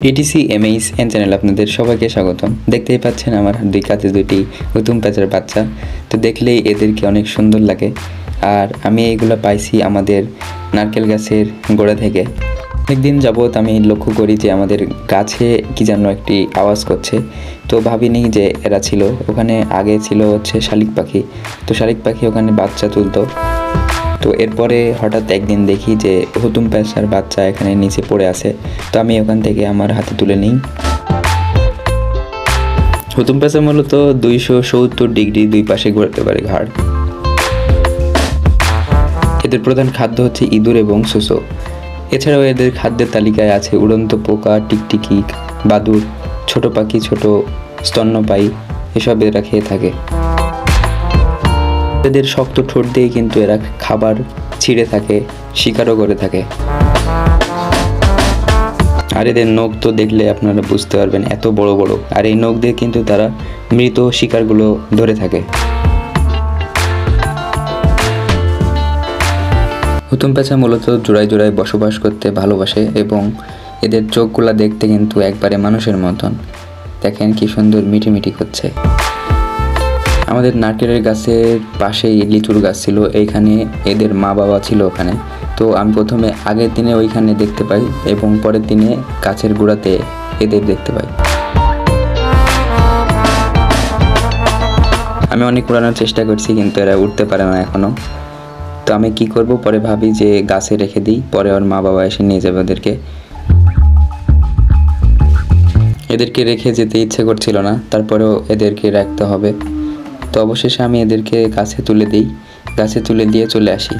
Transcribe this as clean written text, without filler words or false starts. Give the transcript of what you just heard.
TTC MH N channel আপনাদের সবাইকে স্বাগতম। দেখতেই পাচ্ছেন আমার দুই কাছে দুইটি হুতুম প্যাঁচার বাচ্চা। তো দেখলেই এদেরকে অনেক সুন্দর লাগে। আর আমি এইগুলো পাইছি আমাদের নারকেল গাছের গোড়া থেকে। অনেকদিন যাবৎ আমি লক্ষ্য করি যে আমাদের গাছে কি যেন একটি আওয়াজ করছে। তো ভাবিনি যে এরা ছিল ওখানে। আগে ছিল হচ্ছে শালিক পাখি। তো শালিক পাখি ওখানে বাচ্চা তুলতো। তো এরপরে হঠাৎ একদিন দেখি যে হুতুম প্যাঁচার বাচ্চা এখানে নিচে পড়ে আছে। তো আমি ওখান থেকে আমার হাতে তুলে নিই। হুতুম প্যাঁচা মূলত 270 ডিগ্রি দুই পাশে ঘোরাতে পারে ঘাড়। এদের প্রধান খাদ্য হচ্ছে ইঁদুর এবং সুসো। এছাড়াও এদের খাদ্যের তালিকায় আছে উড়ন্ত পোকা, টিকটিকি, বাদুড়, ছোট পাখি, ছোট স্তন্যপায়ী, এসব এরা খেয়ে থাকে। এদের শক্ত ঠোঁট দিয়ে কিন্তু এরা খাবার ছিঁড়ে থাকে, শিকারও করে থাকে। আর এদের নখ তো দেখলে আপনারা বুঝতে পারবেন এত বড় বড়। আর এই নখ দিয়ে কিন্তু তারা মৃত শিকারগুলো ধরে থাকে। হুতুম প্যাঁচা মূলত জোড়ায় জোড়ায় বসবাস করতে ভালোবাসে এবং এদের চোখগুলা দেখতে কিন্তু একবারে মানুষের মতন। দেখেন কি সুন্দর মিটিমিটি করছে। আমাদের নারকেলের গাছের পাশেই লিচুর গাছ ছিল, এইখানে এদের মা বাবা ছিল ওখানে। তো আমি প্রথমে আগের দিনে ওইখানে দেখতে পাই এবং পরের দিনে গাছের গোড়াতে এদের দেখতে পাই। আমি অনেক উড়ানোর চেষ্টা করছি কিন্তু এরা উঠতে পারে না এখনো। তো আমি কি করব, পরে ভাবি যে গাছে রেখে দিই, পরে ওর মা বাবা এসে নিয়ে যাবে ওদেরকে। এদেরকে রেখে যেতে ইচ্ছে করছিল না, তারপরেও এদেরকে রাখতে হবে। তো অবশেষে আমি এদেরকে গাছে তুলে দিই, গাছে তুলে দিয়ে চলে আসি।